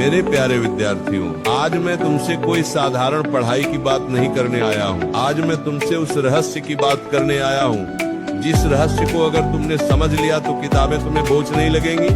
मेरे प्यारे विद्यार्थियों, आज मैं तुमसे कोई साधारण पढ़ाई की बात नहीं करने आया हूँ। आज मैं तुमसे उस रहस्य की बात करने आया हूँ जिस रहस्य को अगर तुमने समझ लिया तो किताबें तुम्हें बोझ नहीं लगेंगी,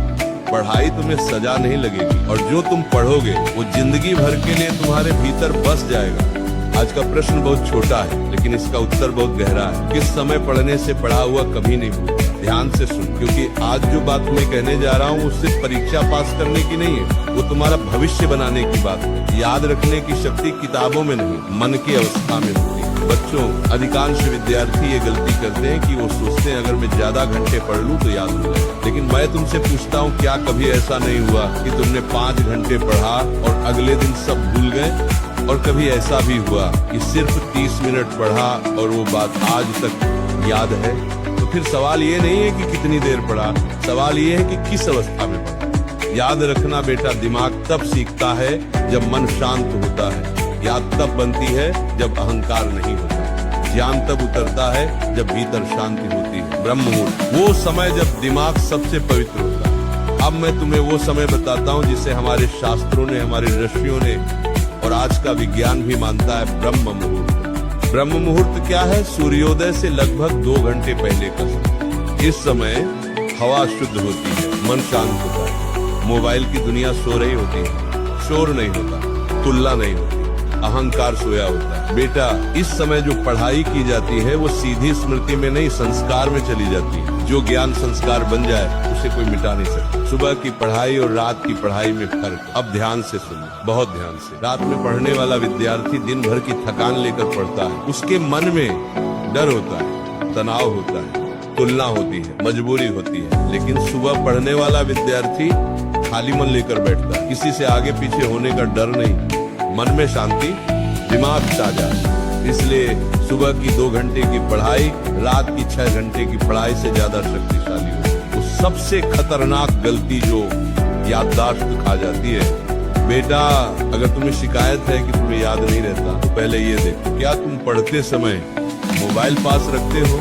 पढ़ाई तुम्हें सजा नहीं लगेगी, और जो तुम पढ़ोगे वो जिंदगी भर के लिए तुम्हारे भीतर बस जाएगा। आज का प्रश्न बहुत छोटा है लेकिन इसका उत्तर बहुत गहरा है। किस समय पढ़ने से पढ़ा हुआ कभी नहीं भूलता। ध्यान से सुन, क्योंकि आज जो बात मैं कहने जा रहा हूँ वो सिर्फ परीक्षा पास करने की नहीं है, वो तुम्हारा भविष्य बनाने की बात है। याद रखने की शक्ति किताबों में नहीं, मन की अवस्था में होती है। बच्चों, अधिकांश विद्यार्थी ये गलती करते हैं कि वो सोचते हैं अगर मैं ज्यादा घंटे पढ़ लूँ तो याद हो जाए। लेकिन मैं तुमसे पूछता हूँ, क्या कभी ऐसा नहीं हुआ कि तुमने 5 घंटे पढ़ा और अगले दिन सब भूल गए? और कभी ऐसा भी हुआ कि सिर्फ 30 मिनट पढ़ा और वो बात आज तक याद है? तो फिर सवाल ये नहीं है कि कितनी देर पढ़ा, सवाल ये है कि किस अवस्था में पढ़ा। याद रखना बेटा, दिमाग तब सीखता है जब मन शांत होता है। याद तब बनती है जब अहंकार नहीं होता। ज्ञान तब उतरता है जब भीतर शांति होती है। ब्रह्म मुहूर्त, वो समय जब दिमाग सबसे पवित्र होता है। अब मैं तुम्हें वो समय बताता हूँ जिसे हमारे शास्त्रों ने, हमारे ऋषियों ने और आज का विज्ञान भी मानता है, ब्रह्म मुहूर्त। ब्रह्म मुहूर्त क्या है? सूर्योदय से लगभग 2 घंटे पहले का समय। इस समय हवा शुद्ध होती है, मन शांत होता है, मोबाइल की दुनिया सो रही होती है, शोर नहीं होता, तुलना नहीं होती, अहंकार सोया होता है। बेटा, इस समय जो पढ़ाई की जाती है वो सीधी स्मृति में नहीं, संस्कार में चली जाती है। जो ज्ञान संस्कार बन जाए उसे कोई मिटा नहीं सकता। सुबह की पढ़ाई और रात की पढ़ाई में फर्क। अब ध्यान से सुनो, बहुत ध्यान से। रात में पढ़ने वाला विद्यार्थी दिन भर की थकान लेकर पढ़ता है। उसके मन में डर होता है, तनाव होता है, तुलना होती है, मजबूरी होती है। लेकिन सुबह पढ़ने वाला विद्यार्थी खाली मन लेकर बैठता है, किसी से आगे पीछे होने का डर नहीं, मन में शांति, दिमाग ताजा। इसलिए सुबह की 2 घंटे की पढ़ाई रात की 6 घंटे की पढ़ाई से ज्यादा शक्तिशाली होती है। वो सबसे खतरनाक गलती जो याददाश्त खा जाती है। बेटा, अगर तुम्हें शिकायत है कि तुम्हें याद नहीं रहता तो पहले ये देखो, क्या तुम पढ़ते समय मोबाइल पास रखते हो,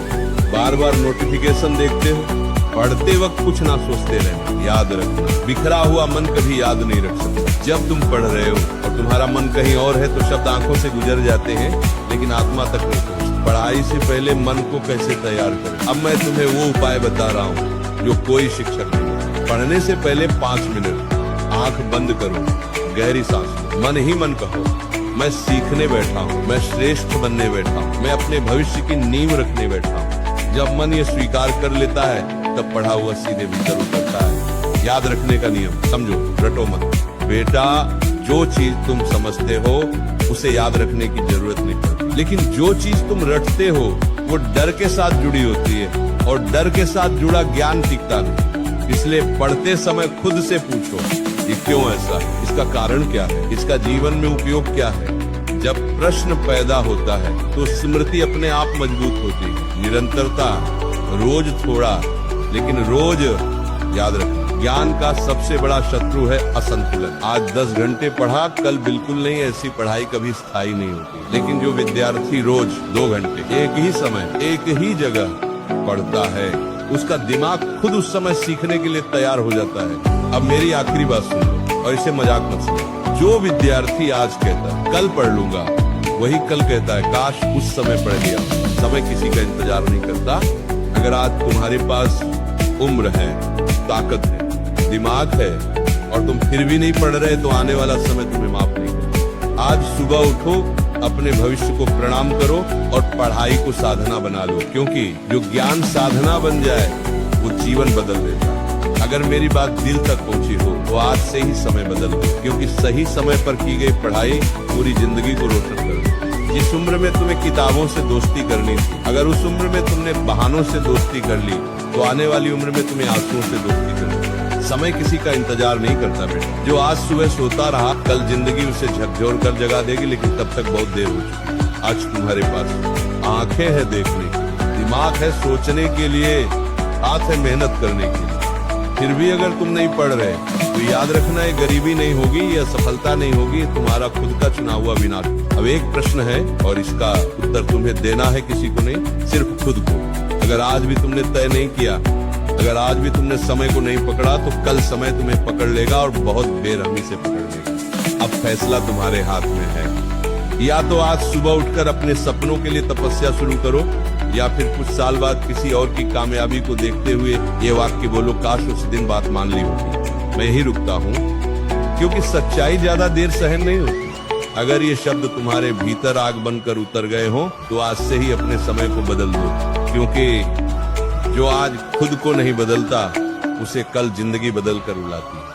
बार बार नोटिफिकेशन देखते हो? पढ़ते वक्त कुछ ना सोचते रहना। याद रखना, बिखरा हुआ मन कभी याद नहीं रख सकता। जब तुम पढ़ रहे हो और तुम्हारा मन कहीं और है तो शब्द आंखों से गुजर जाते हैं लेकिन आत्मा तक नहीं पहुंचते। पढ़ाई से पहले मन को कैसे तैयार करें, अब मैं तुम्हें वो उपाय बता रहा हूँ जो कोई शिक्षक नहीं। पढ़ने से पहले 5 मिनट आंख बंद करो, गहरी सांस लो, मन ही मन कहो, मैं सीखने बैठा हूँ, मैं श्रेष्ठ बनने बैठा हूँ, मैं अपने भविष्य की नींव रखने बैठा हूँ। जब मन ये स्वीकार कर लेता है तब पढ़ा हुआ सीधे भीतर उतरता है। याद रखने का नियम समझो, रटो मत। बेटा, जो चीज तुम समझते हो उसे याद रखने की जरूरत नहीं पड़ती, लेकिन जो चीज तुम रटते हो वो डर के साथ जुड़ी होती है और डर के साथ जुड़ा ज्ञान टिकता नहीं। इसलिए पढ़ते समय खुद से पूछो, ये क्यों ऐसा है, इसका कारण क्या है, इसका जीवन में उपयोग क्या है। जब प्रश्न पैदा होता है तो स्मृति अपने आप मजबूत होती है। निरंतरता, रोज थोड़ा लेकिन रोज याद रखना। ज्ञान का सबसे बड़ा शत्रु है असंतुलन। आज 10 घंटे पढ़ा, कल बिल्कुल नहीं, ऐसी पढ़ाई कभी स्थायी नहीं होती। लेकिन जो विद्यार्थी रोज 2 घंटे एक ही समय एक ही जगह पढ़ता है, उसका दिमाग खुद उस समय सीखने के लिए तैयार हो जाता है। अब मेरी आखिरी बात सुन लो और इसे मजाक मत समझो। जो विद्यार्थी आज कहता है कल पढ़ लूंगा, वही कल कहता है काश उस समय पढ़ लिया। समय किसी का इंतजार नहीं करता। अगर आज तुम्हारे पास उम्र है, ताकत है, दिमाग है और तुम फिर भी नहीं पढ़ रहे तो आने वाला समय तुम्हें माफ नहीं करेगा। आज सुबह उठो, अपने भविष्य को प्रणाम करो और पढ़ाई को साधना बना लो, क्योंकि जो ज्ञान साधना बन जाए वो जीवन बदल देता है। अगर मेरी बात दिल तक पहुंची हो तो आज से ही समय बदल दो, क्योंकि सही समय पर की गई पढ़ाई पूरी जिंदगी को रोशन कर दे। जिस उम्र में तुम्हें किताबों से दोस्ती करनी थी, अगर उस उम्र में तुमने बहानों से दोस्ती कर ली तो आने वाली उम्र में तुम्हें आंसुओं से दोस्ती करनी। समय किसी का इंतजार नहीं करता बेटा। जो आज सुबह सोता रहा कल जिंदगी उसे झकझोर कर जगा देगी, लेकिन तब तक बहुत देर हो चुकी। आज तुम्हारे पास आंखें हैं देखने की, दिमाग है सोचने के लिए, हाथ है मेहनत करने के लिए। फिर भी अगर तुम नहीं पढ़ रहे तो याद रखना, ये गरीबी नहीं होगी, ये असफलता नहीं होगी, तुम्हारा खुद का चुना हुआ विनाश। अब एक प्रश्न है और इसका उत्तर तुम्हें देना है किसी को नहीं, सिर्फ खुद को। अगर आज भी तुमने तय नहीं किया, अगर आज भी तुमने समय को नहीं पकड़ा तो कल समय तुम्हें पकड़ लेगा और बहुत बेरहमी से पकड़ लेगा। अब फैसला तुम्हारे हाथ में है। या तो आज सुबह उठकर अपने सपनों के लिए तपस्या शुरू करो, या फिर कुछ साल बाद किसी और की कामयाबी को देखते हुए ये वाक्य बोलो, काश उस दिन बात मान ली होती। मैं यही रुकता हूँ, क्योंकि सच्चाई ज्यादा देर सहन नहीं होती। अगर ये शब्द तुम्हारे भीतर आग बनकर उतर गए हो तो आज से ही अपने समय को बदल दो, क्योंकि जो आज खुद को नहीं बदलता उसे कल जिंदगी बदल कर रुलाती है।